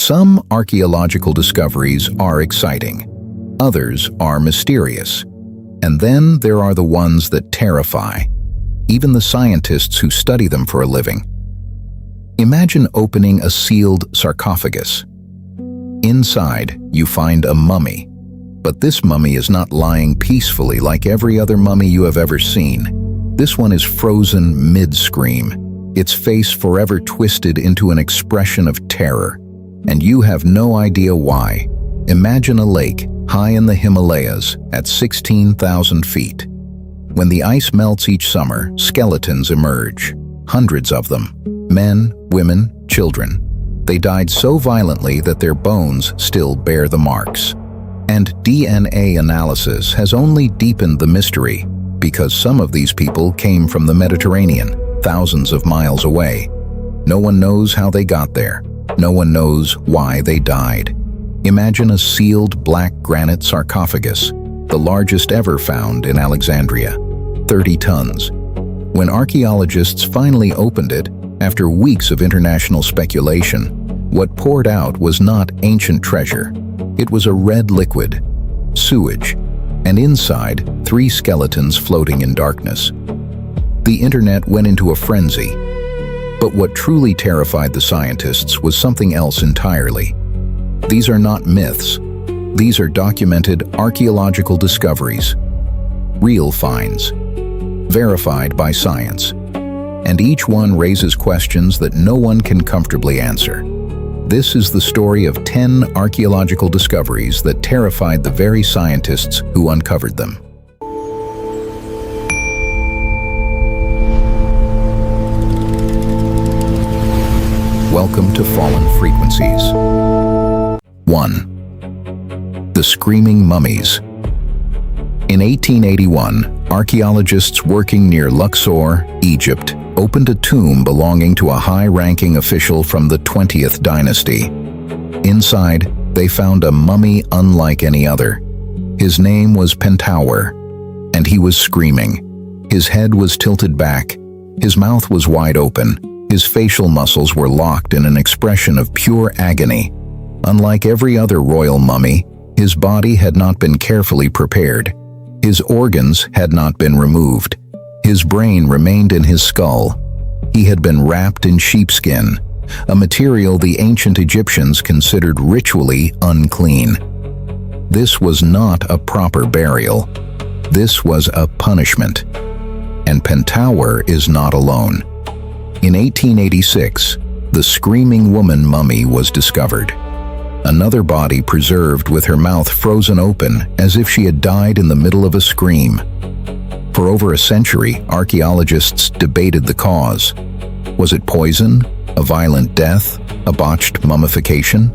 Some archaeological discoveries are exciting. Others are mysterious. And then there are the ones that terrify, even the scientists who study them for a living. Imagine opening a sealed sarcophagus. Inside, you find a mummy. But this mummy is not lying peacefully like every other mummy you have ever seen. This one is frozen mid-scream, its face forever twisted into an expression of terror. And you have no idea why. Imagine a lake high in the Himalayas at 16,000 feet. When the ice melts each summer, skeletons emerge. Hundreds of them. Men, women, children. They died so violently that their bones still bear the marks. And DNA analysis has only deepened the mystery, because some of these people came from the Mediterranean, thousands of miles away. No one knows how they got there. No one knows why they died. Imagine a sealed black granite sarcophagus, the largest ever found in Alexandria, 30 tons. When archaeologists finally opened it, after weeks of international speculation, what poured out was not ancient treasure. It was a red liquid, sewage, and inside, 3 skeletons floating in darkness. The internet went into a frenzy. But what truly terrified the scientists was something else entirely. These are not myths. These are documented archaeological discoveries. Real finds. Verified by science. And each one raises questions that no one can comfortably answer. This is the story of 10 archaeological discoveries that terrified the very scientists who uncovered them. Welcome to Fallen Frequencies. 1. The Screaming Mummies. In 1881, archaeologists working near Luxor, Egypt, opened a tomb belonging to a high-ranking official from the 20th dynasty. Inside, they found a mummy unlike any other. His name was Pentauer, and he was screaming. His head was tilted back, his mouth was wide open, his facial muscles were locked in an expression of pure agony. Unlike every other royal mummy, his body had not been carefully prepared. His organs had not been removed. His brain remained in his skull. He had been wrapped in sheepskin, a material the ancient Egyptians considered ritually unclean. This was not a proper burial. This was a punishment. And Pentauer is not alone. In 1886, the Screaming Woman mummy was discovered. Another body preserved with her mouth frozen open as if she had died in the middle of a scream. For over a century, archaeologists debated the cause. Was it poison, a violent death, a botched mummification?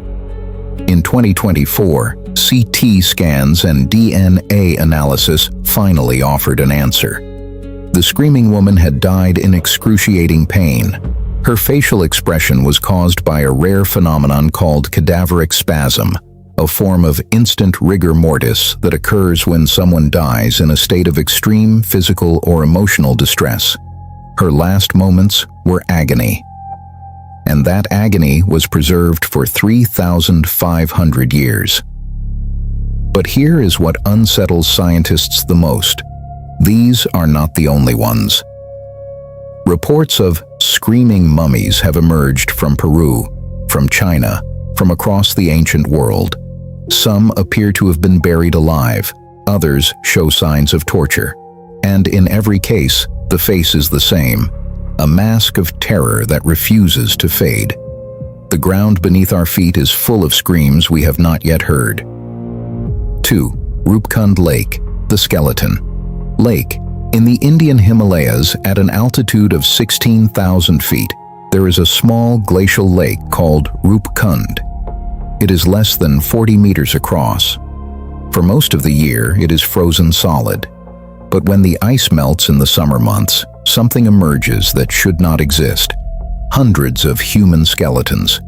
In 2024, CT scans and DNA analysis finally offered an answer. The Screaming Woman had died in excruciating pain. Her facial expression was caused by a rare phenomenon called cadaveric spasm, a form of instant rigor mortis that occurs when someone dies in a state of extreme physical or emotional distress. Her last moments were agony. And that agony was preserved for 3,500 years. But here is what unsettles scientists the most. These are not the only ones. Reports of screaming mummies have emerged from Peru, from China, from across the ancient world. Some appear to have been buried alive, others show signs of torture. And in every case, the face is the same, a mask of terror that refuses to fade. The ground beneath our feet is full of screams we have not yet heard. 2. Roopkund Lake, the Skeleton. Lake. In the Indian Himalayas, at an altitude of 16,000 feet, there is a small glacial lake called Roopkund. It is less than 40 meters across. For most of the year, it is frozen solid. But when the ice melts in the summer months, something emerges that should not exist. Hundreds of human skeletons,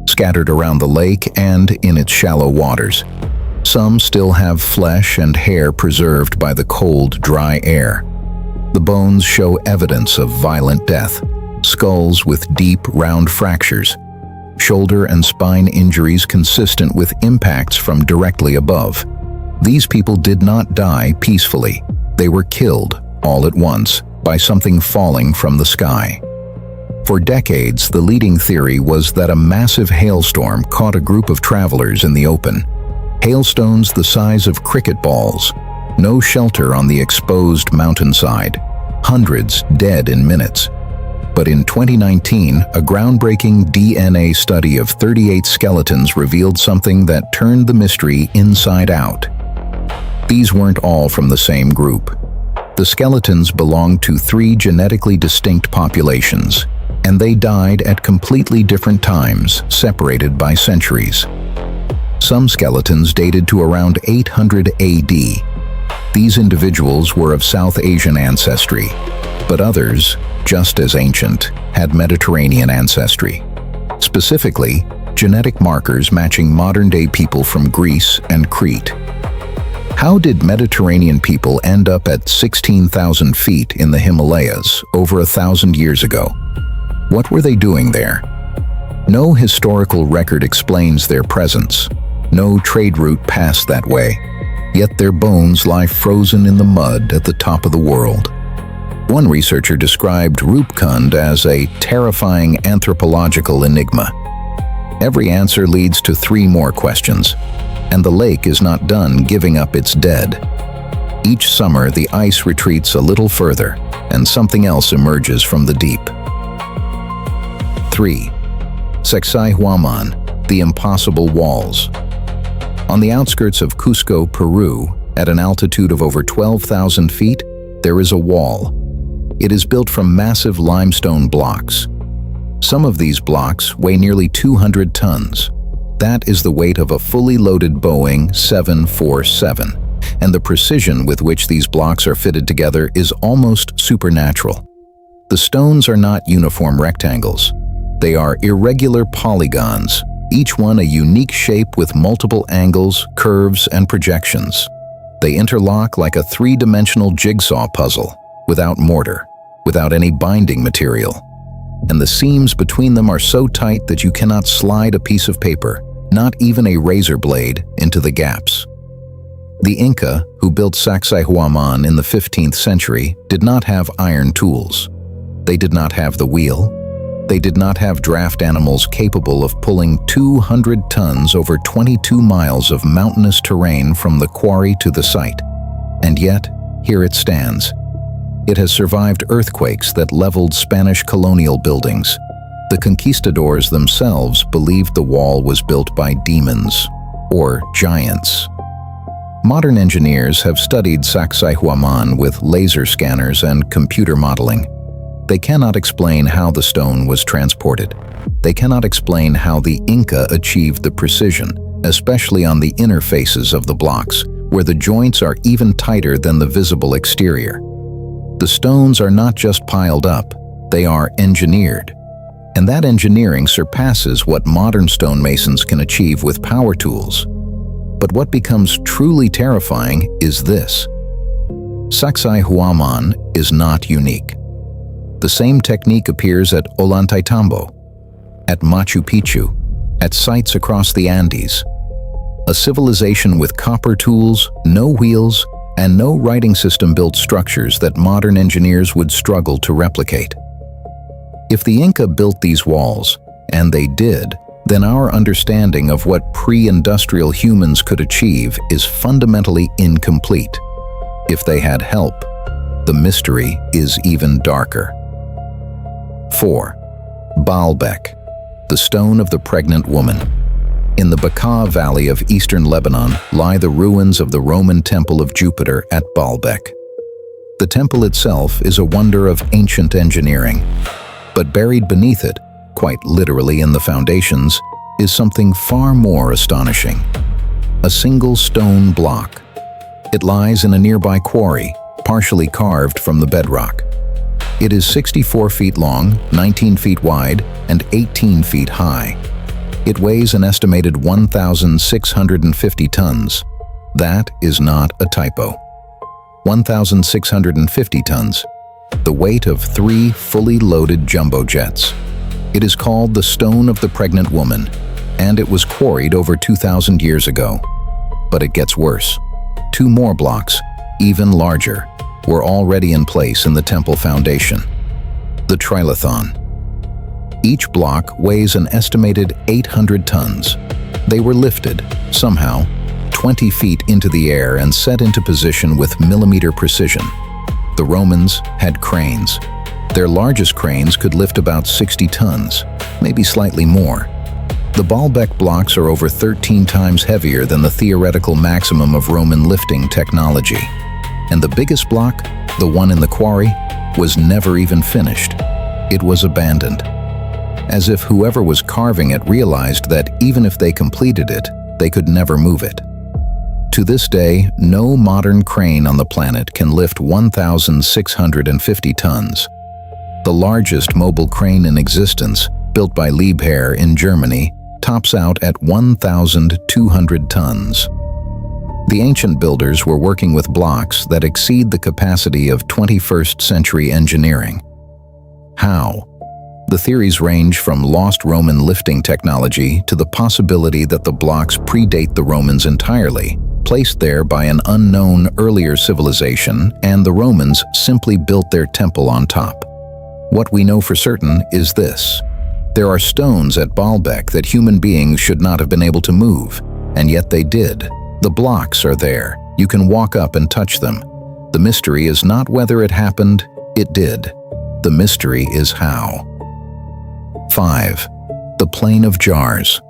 scattered around the lake and in its shallow waters. Some still have flesh and hair preserved by the cold, dry air. The bones show evidence of violent death, skulls with deep, round fractures. shoulder and spine injuries consistent with impacts from directly above. These people did not die peacefully. They were killed, all at once, by something falling from the sky. For decades, the leading theory was that a massive hailstorm caught a group of travelers in the open. Hailstones the size of cricket balls, no shelter on the exposed mountainside, hundreds dead in minutes. But in 2019, a groundbreaking DNA study of 38 skeletons revealed something that turned the mystery inside out. These weren't all from the same group. The skeletons belonged to 3 genetically distinct populations, and they died at completely different times, separated by centuries. Some skeletons dated to around 800 AD. These individuals were of South Asian ancestry, but others, just as ancient, had Mediterranean ancestry. Specifically, genetic markers matching modern-day people from Greece and Crete. How did Mediterranean people end up at 16,000 feet in the Himalayas over 1,000 years ago? What were they doing there? No historical record explains their presence. No trade route passed that way, yet their bones lie frozen in the mud at the top of the world. One researcher described Roopkund as a terrifying anthropological enigma. Every answer leads to 3 more questions, and the lake is not done giving up its dead. Each summer, the ice retreats a little further, and something else emerges from the deep. 3. Sacsayhuamán, the impossible walls. On the outskirts of Cusco, Peru, at an altitude of over 12,000 feet, there is a wall. It is built from massive limestone blocks. Some of these blocks weigh nearly 200 tons. That is the weight of a fully loaded Boeing 747, and the precision with which these blocks are fitted together is almost supernatural. The stones are not uniform rectangles. They are irregular polygons, each one a unique shape with multiple angles, curves, and projections. They interlock like a 3-dimensional jigsaw puzzle, without mortar, without any binding material. And the seams between them are so tight that you cannot slide a piece of paper, not even a razor blade, into the gaps. The Inca, who built Sacsayhuamán in the 15th century, did not have iron tools. They did not have the wheel. They did not have draft animals capable of pulling 200 tons over 22 miles of mountainous terrain from the quarry to the site. And yet, here it stands. It has survived earthquakes that leveled Spanish colonial buildings. The conquistadors themselves believed the wall was built by demons, or giants. Modern engineers have studied Sacsayhuamán with laser scanners and computer modeling. They cannot explain how the stone was transported. They cannot explain how the Inca achieved the precision, especially on the inner faces of the blocks, where the joints are even tighter than the visible exterior. The stones are not just piled up, they are engineered. And that engineering surpasses what modern stonemasons can achieve with power tools. But what becomes truly terrifying is this. Sacsayhuamán is not unique. The same technique appears at Ollantaytambo, at Machu Picchu, at sites across the Andes. A civilization with copper tools, no wheels, and no writing system built structures that modern engineers would struggle to replicate. If the Inca built these walls, and they did, then our understanding of what pre-industrial humans could achieve is fundamentally incomplete. If they had help, the mystery is even darker. 4. Baalbek, the stone of the pregnant woman. In the Bekaa Valley of eastern Lebanon lie the ruins of the Roman Temple of Jupiter at Baalbek. The temple itself is a wonder of ancient engineering, but buried beneath it, quite literally in the foundations, is something far more astonishing. A single stone block. It lies in a nearby quarry, partially carved from the bedrock. It is 64 feet long, 19 feet wide, and 18 feet high. It weighs an estimated 1,650 tons. That is not a typo. 1,650 tons, the weight of 3 fully loaded jumbo jets. It is called the Stone of the Pregnant Woman, and it was quarried over 2,000 years ago. But it gets worse. 2 more blocks, even larger, were already in place in the temple foundation. The trilithon. Each block weighs an estimated 800 tons. They were lifted, somehow, 20 feet into the air and set into position with millimeter precision. The Romans had cranes. Their largest cranes could lift about 60 tons, maybe slightly more. The Baalbek blocks are over 13 times heavier than the theoretical maximum of Roman lifting technology. And the biggest block, the one in the quarry, was never even finished. It was abandoned. As if whoever was carving it realized that even if they completed it, they could never move it. To this day, no modern crane on the planet can lift 1,650 tons. The largest mobile crane in existence, built by Liebherr in Germany, tops out at 1,200 tons. The ancient builders were working with blocks that exceed the capacity of 21st century engineering. How? The theories range from lost Roman lifting technology to the possibility that the blocks predate the Romans entirely, placed there by an unknown earlier civilization, and the Romans simply built their temple on top. What we know for certain is this. There are stones at Baalbek that human beings should not have been able to move, and yet they did. The blocks are there. You can walk up and touch them. The mystery is not whether it happened, it did. The mystery is how. 5. The Plain of Jars.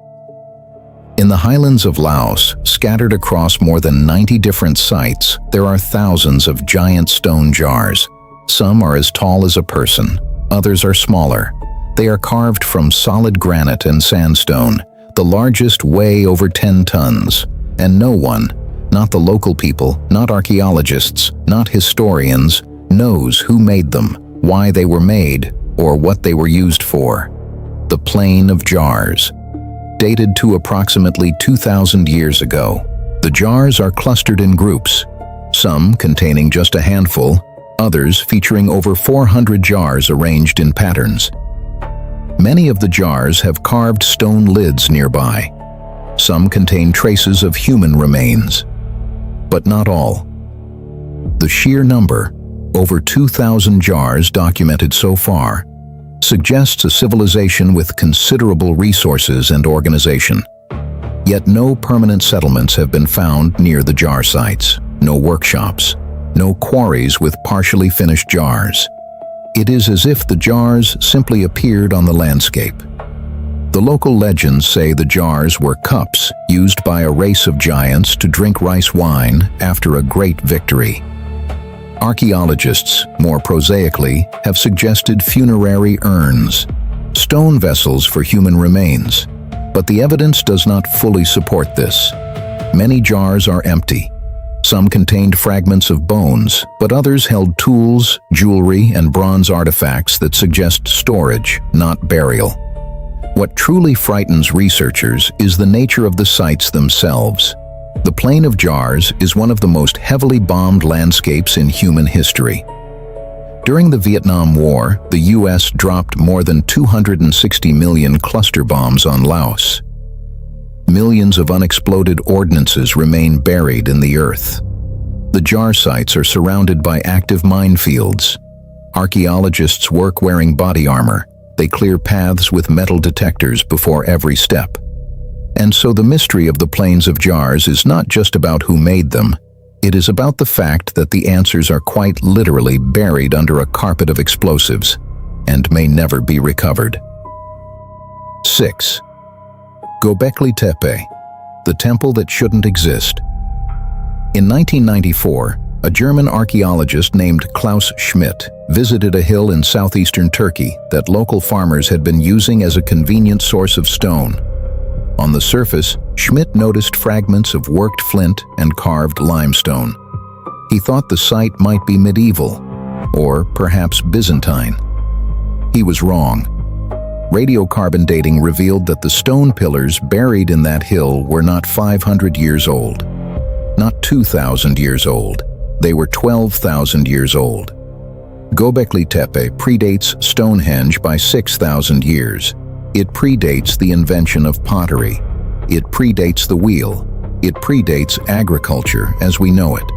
In the highlands of Laos, scattered across more than 90 different sites, there are thousands of giant stone jars. Some are as tall as a person, others are smaller. They are carved from solid granite and sandstone, the largest weigh over 10 tons. And no one, not the local people, not archaeologists, not historians, knows who made them, why they were made, or what they were used for. The Plain of Jars. Dated to approximately 2,000 years ago, the jars are clustered in groups, some containing just a handful, others featuring over 400 jars arranged in patterns. Many of the jars have carved stone lids nearby. Some contain traces of human remains, but not all. The sheer number, over 2,000 jars documented so far, suggests a civilization with considerable resources and organization. Yet no permanent settlements have been found near the jar sites, no workshops, no quarries with partially finished jars. It is as if the jars simply appeared on the landscape. The local legends say the jars were cups used by a race of giants to drink rice wine after a great victory. Archaeologists, more prosaically, have suggested funerary urns, stone vessels for human remains, but the evidence does not fully support this. Many jars are empty. Some contained fragments of bones, but others held tools, jewelry, and bronze artifacts that suggest storage, not burial. What truly frightens researchers is the nature of the sites themselves. The Plain of Jars is one of the most heavily bombed landscapes in human history. During the Vietnam War, the U.S. dropped more than 260 million cluster bombs on Laos. Millions of unexploded ordnances remain buried in the earth. The jar sites are surrounded by active minefields. Archaeologists work wearing body armor. They clear paths with metal detectors before every step. And so the mystery of the Plains of Jars is not just about who made them. It is about the fact that the answers are quite literally buried under a carpet of explosives and may never be recovered. 6. Göbekli Tepe, the temple that shouldn't exist. In 1994, a German archaeologist named Klaus Schmidt visited a hill in southeastern Turkey that local farmers had been using as a convenient source of stone. On the surface, Schmidt noticed fragments of worked flint and carved limestone. He thought the site might be medieval, or perhaps Byzantine. He was wrong. Radiocarbon dating revealed that the stone pillars buried in that hill were not 500 years old, not 2,000 years old. They were 12,000 years old. Göbekli Tepe predates Stonehenge by 6,000 years. It predates the invention of pottery. It predates the wheel. It predates agriculture as we know it.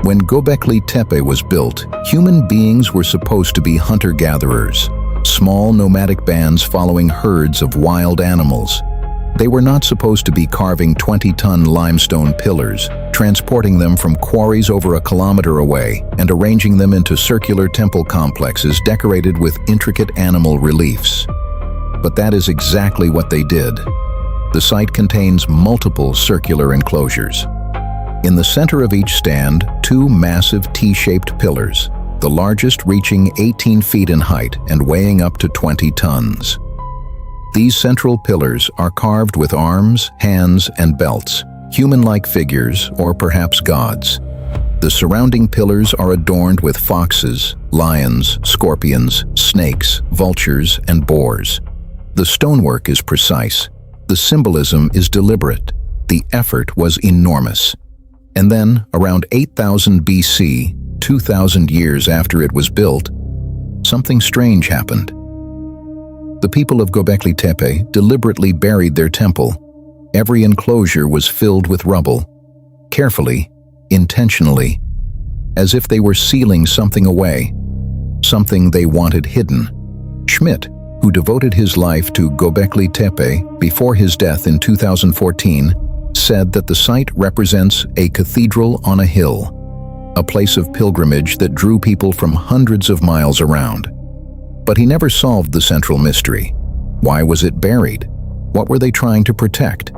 When Göbekli Tepe was built, human beings were supposed to be hunter-gatherers, small nomadic bands following herds of wild animals. They were not supposed to be carving 20-ton limestone pillars, transporting them from quarries over a kilometer away, and arranging them into circular temple complexes decorated with intricate animal reliefs. But that is exactly what they did. The site contains multiple circular enclosures. In the center of each stand, two massive T-shaped pillars, the largest reaching 18 feet in height and weighing up to 20 tons. These central pillars are carved with arms, hands, and belts, human-like figures or perhaps gods. The surrounding pillars are adorned with foxes, lions, scorpions, snakes, vultures, and boars. The stonework is precise. The symbolism is deliberate. The effort was enormous. And then, around 8000 BC, 2,000 years after it was built, something strange happened. The people of Göbekli Tepe deliberately buried their temple. Every enclosure was filled with rubble, carefully, intentionally, as if they were sealing something away, something they wanted hidden. Schmidt, who devoted his life to Göbekli Tepe before his death in 2014, said that the site represents a cathedral on a hill, a place of pilgrimage that drew people from hundreds of miles around. But he never solved the central mystery. Why was it buried? What were they trying to protect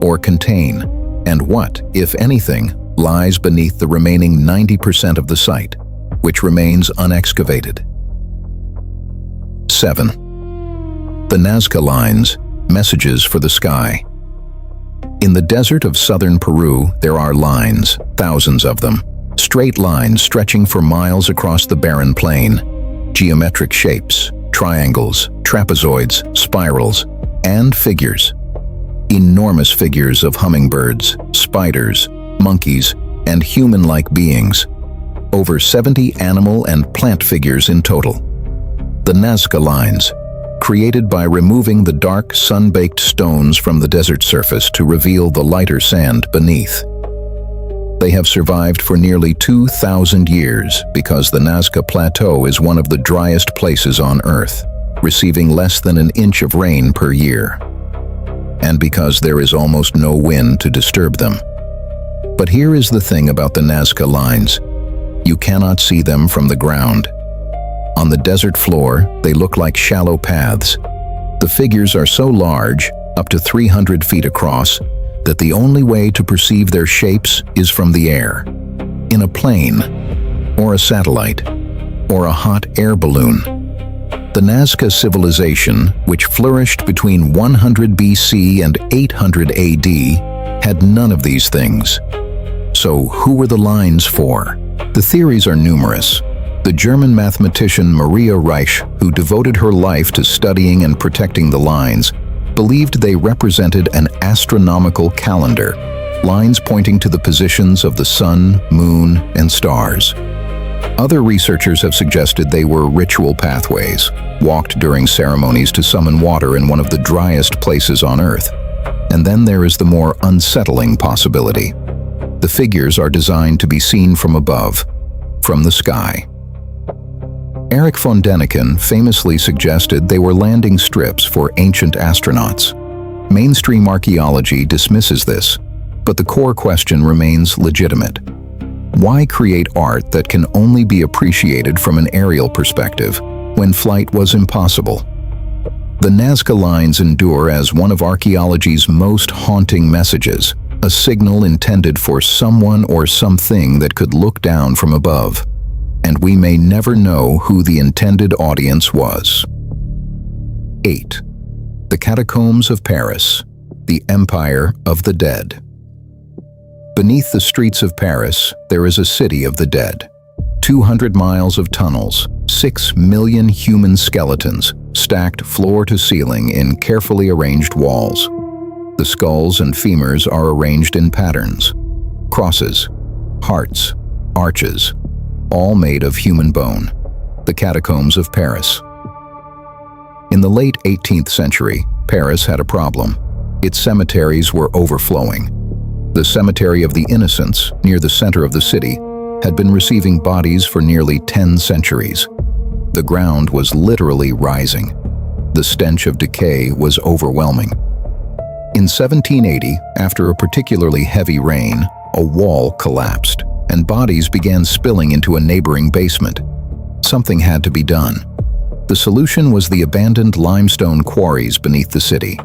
or contain? And what, if anything, lies beneath the remaining 90% of the site, which remains unexcavated? 7. The Nazca Lines, Messages for the Sky. In the desert of southern Peru, there are lines, thousands of them, straight lines stretching for miles across the barren plain. Geometric shapes, triangles, trapezoids, spirals, and figures. Enormous figures of hummingbirds, spiders, monkeys, and human-like beings. Over 70 animal and plant figures in total. The Nazca Lines, created by removing the dark, sun-baked stones from the desert surface to reveal the lighter sand beneath. They have survived for nearly 2,000 years because the Nazca Plateau is one of the driest places on Earth, receiving less than an inch of rain per year, and because there is almost no wind to disturb them. But here is the thing about the Nazca Lines. You cannot see them from the ground. On the desert floor, they look like shallow paths. The figures are so large, up to 300 feet across, that the only way to perceive their shapes is from the air, in a plane, or a satellite, or a hot air balloon. The Nazca civilization, which flourished between 100 BC and 800 AD, had none of these things. So who were the lines for? The theories are numerous. The German mathematician Maria Reich, who devoted her life to studying and protecting the lines, believed they represented an astronomical calendar, lines pointing to the positions of the sun, moon, and stars. Other researchers have suggested they were ritual pathways, walked during ceremonies to summon water in one of the driest places on Earth. And then there is the more unsettling possibility. The figures are designed to be seen from above, from the sky. Erich von Däniken famously suggested they were landing strips for ancient astronauts. Mainstream archaeology dismisses this, but the core question remains legitimate. Why create art that can only be appreciated from an aerial perspective when flight was impossible? The Nazca Lines endure as one of archaeology's most haunting messages, a signal intended for someone or something that could look down from above. And we may never know who the intended audience was. 8. The Catacombs of Paris, the Empire of the Dead. Beneath the streets of Paris, there is a city of the dead. 200 miles of tunnels, 6 million human skeletons, stacked floor to ceiling in carefully arranged walls. The skulls and femurs are arranged in patterns, crosses, hearts, arches, all made of human bone. the Catacombs of Paris. In the late 18th century, Paris had a problem. Its cemeteries were overflowing. The Cemetery of the Innocents, near the center of the city, had been receiving bodies for nearly 10 centuries. The ground was literally rising. The stench of decay was overwhelming. In 1780, after a particularly heavy rain, a wall collapsed, and bodies began spilling into a neighboring basement. Something had to be done. The solution was the abandoned limestone quarries beneath the city.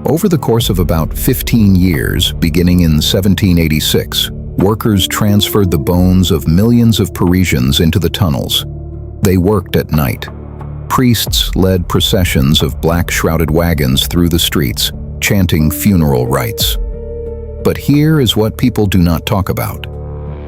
Over the course of about 15 years, beginning in 1786, workers transferred the bones of millions of Parisians into the tunnels. They worked at night. Priests led processions of black-shrouded wagons through the streets, chanting funeral rites. But here is what people do not talk about.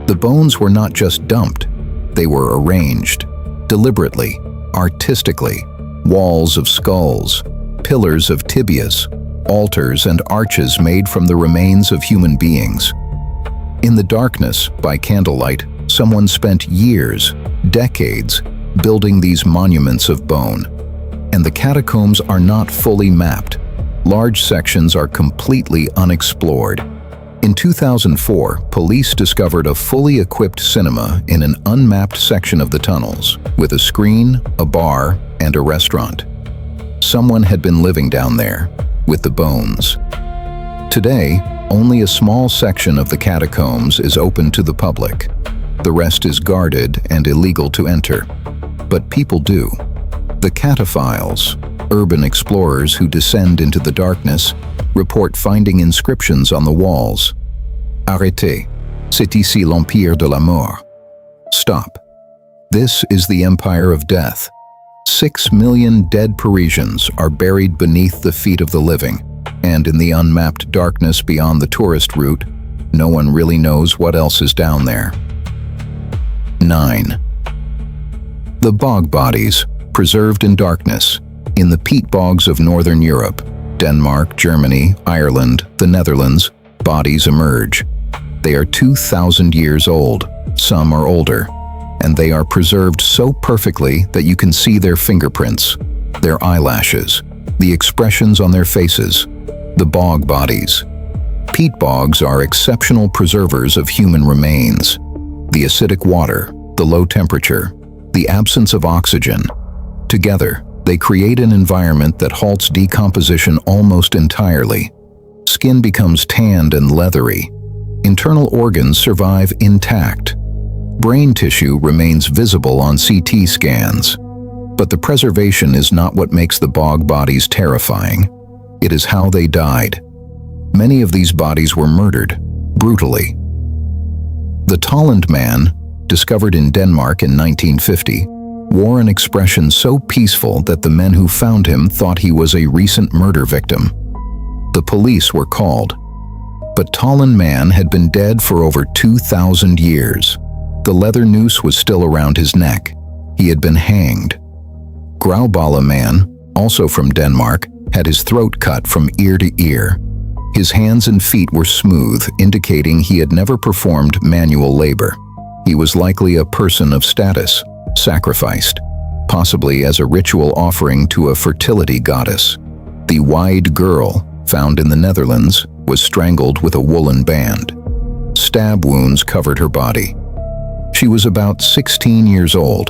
The bones were not just dumped, they were arranged, deliberately, artistically, walls of skulls, pillars of tibias, altars and arches made from the remains of human beings. In the darkness, by candlelight, someone spent years, decades, building these monuments of bone. And the catacombs are not fully mapped. Large sections are completely unexplored. In 2004, police discovered a fully equipped cinema in an unmapped section of the tunnels, with a screen, a bar, and a restaurant. Someone had been living down there, with the bones. Today, only a small section of the catacombs is open to the public. The rest is guarded and illegal to enter. But people do. The cataphiles, urban explorers who descend into the darkness, report finding inscriptions on the walls. Arrêtez, c'est ici l'empire de la mort. Stop. This is the empire of death. 6 million dead Parisians are buried beneath the feet of the living, and in the unmapped darkness beyond the tourist route, no one really knows what else is down there. 9. The Bog Bodies, preserved in darkness, in the peat bogs of northern Europe, Denmark, Germany, Ireland, the Netherlands, bodies emerge. They are 2,000 years old, some are older, and they are preserved so perfectly that you can see their fingerprints, their eyelashes, the expressions on their faces. The Bog Bodies. Peat bogs are exceptional preservers of human remains. The acidic water, the low temperature, the absence of oxygen. Together, they create an environment that halts decomposition almost entirely. Skin becomes tanned and leathery. Internal organs survive intact. Brain tissue remains visible on CT scans. But the preservation is not what makes the Bog Bodies terrifying. It is how they died. Many of these bodies were murdered, brutally. The Tolland man, discovered in Denmark in 1950, wore an expression so peaceful that the men who found him thought he was a recent murder victim. The police were called. But Tolland man had been dead for over 2,000 years. The leather noose was still around his neck. He had been hanged. Grauballe man, also from Denmark, had his throat cut from ear to ear. His hands and feet were smooth, indicating he had never performed manual labor. He was likely a person of status, sacrificed, possibly as a ritual offering to a fertility goddess. The Wide Girl, found in the Netherlands, was strangled with a woolen band. Stab wounds covered her body. She was about 16 years old.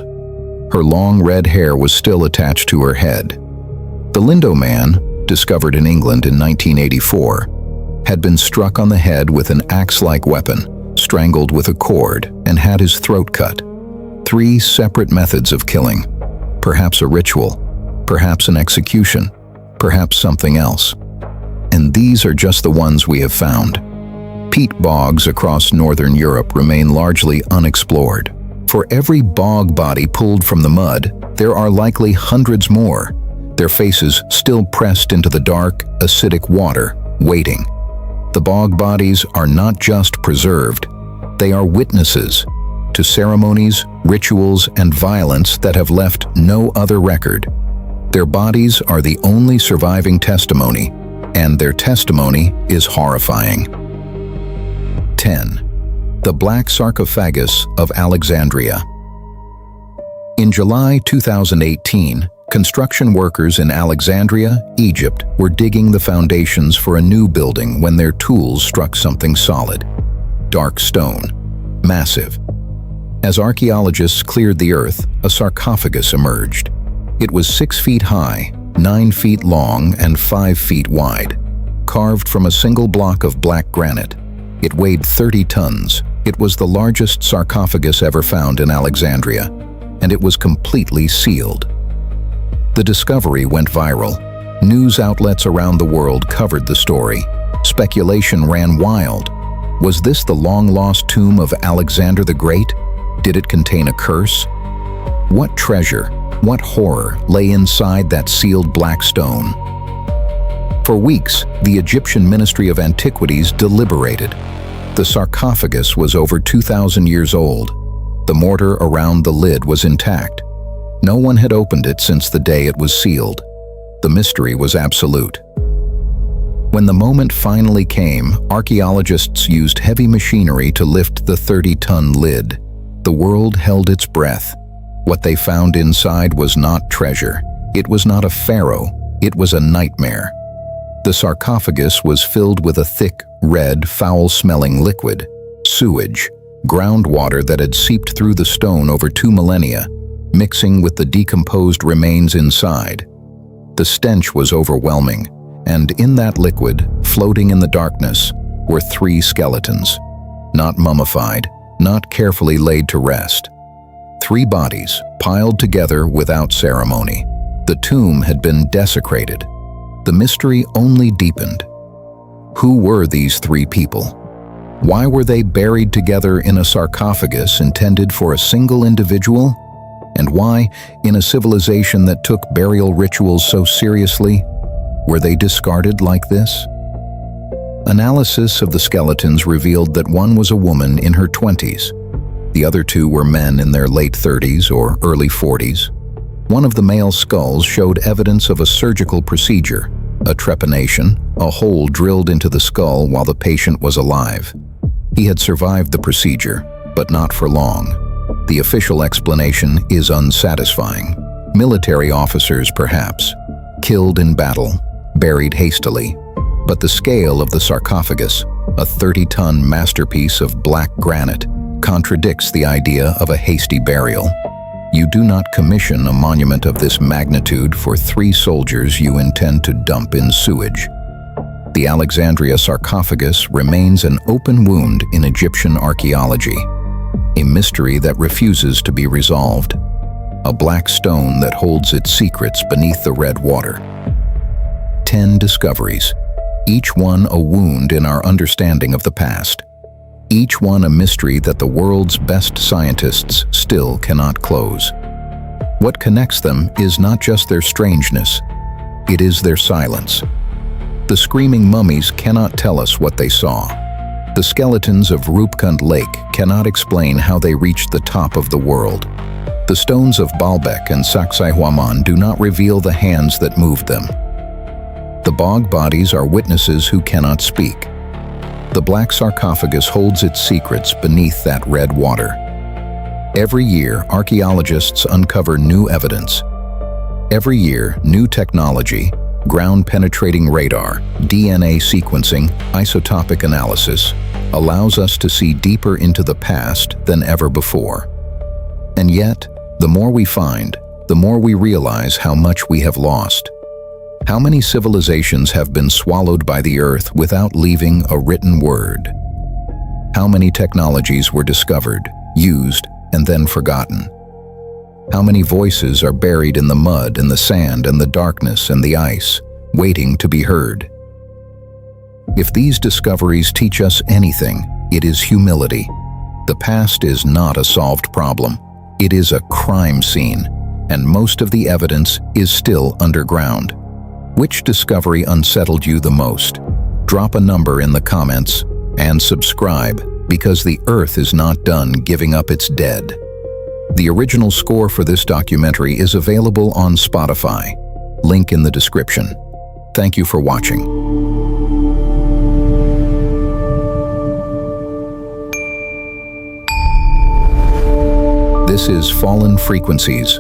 Her long red hair was still attached to her head. The Lindo man, discovered in England in 1984, had been struck on the head with an axe-like weapon, strangled with a cord, and had his throat cut. 3 separate methods of killing. Perhaps a ritual, perhaps an execution, perhaps something else. And these are just the ones we have found. Peat bogs across northern Europe remain largely unexplored. For every bog body pulled from the mud, there are likely hundreds more, their faces still pressed into the dark, acidic water, waiting. The bog bodies are not just preserved, they are witnesses to ceremonies, rituals, and violence that have left no other record. Their bodies are the only surviving testimony, and their testimony is horrifying. 10. The Black Sarcophagus of Alexandria. In July 2018, construction workers in Alexandria, Egypt, were digging the foundations for a new building when their tools struck something solid. Dark stone. Massive. As archaeologists cleared the earth, a sarcophagus emerged. It was 6 feet high, 9 feet long, and 5 feet wide. Carved from a single block of black granite. It weighed 30 tons. It was the largest sarcophagus ever found in Alexandria, and it was completely sealed. The discovery went viral. News outlets around the world covered the story. Speculation ran wild. Was this the long-lost tomb of Alexander the Great? Did it contain a curse? What treasure, what horror lay inside that sealed black stone? For weeks, the Egyptian Ministry of Antiquities deliberated. The sarcophagus was over 2,000 years old. The mortar around the lid was intact. No one had opened it since the day it was sealed. The mystery was absolute. When the moment finally came, archaeologists used heavy machinery to lift the 30-ton lid. The world held its breath. What they found inside was not treasure. It was not a pharaoh. It was a nightmare. The sarcophagus was filled with a thick, red, foul-smelling liquid, sewage, groundwater that had seeped through the stone over 2 millennia, mixing with the decomposed remains inside. The stench was overwhelming, and in that liquid, floating in the darkness, were 3 skeletons, not mummified, not carefully laid to rest. 3 bodies, piled together without ceremony. The tomb had been desecrated. The mystery only deepened. Who were these 3 people? Why were they buried together in a sarcophagus intended for a single individual? And why, in a civilization that took burial rituals so seriously, were they discarded like this? Analysis of the skeletons revealed that one was a woman in her 20s. The other 2 were men in their late 30s or early 40s. One of the male skulls showed evidence of a surgical procedure, a trepanation, a hole drilled into the skull while the patient was alive. He had survived the procedure, but not for long. The official explanation is unsatisfying. Military officers, perhaps, killed in battle, buried hastily. But the scale of the sarcophagus, a 30-ton masterpiece of black granite, contradicts the idea of a hasty burial. You do not commission a monument of this magnitude for 3 soldiers you intend to dump in sewage. The Alexandria sarcophagus remains an open wound in Egyptian archaeology, a mystery that refuses to be resolved, a black stone that holds its secrets beneath the red water. 10 discoveries, each one a wound in our understanding of the past, each one a mystery that the world's best scientists still cannot close. What connects them is not just their strangeness, it is their silence. The Screaming Mummies cannot tell us what they saw. The skeletons of Roopkund Lake cannot explain how they reached the top of the world. The stones of Baalbek and Sacsayhuamán do not reveal the hands that moved them. The Bog Bodies are witnesses who cannot speak. The black sarcophagus holds its secrets beneath that red water. Every year, archaeologists uncover new evidence. Every year, new technology, ground-penetrating radar, DNA sequencing, isotopic analysis, allows us to see deeper into the past than ever before. And yet, the more we find, the more we realize how much we have lost. How many civilizations have been swallowed by the earth without leaving a written word? How many technologies were discovered, used, and then forgotten? How many voices are buried in the mud and the sand and the darkness and the ice, waiting to be heard? If these discoveries teach us anything, it is humility. The past is not a solved problem. It is a crime scene, and most of the evidence is still underground. Which discovery unsettled you the most? Drop a number in the comments and subscribe, because the Earth is not done giving up its dead. The original score for this documentary is available on Spotify. Link in the description. Thank you for watching. This is Fallen Frequencies,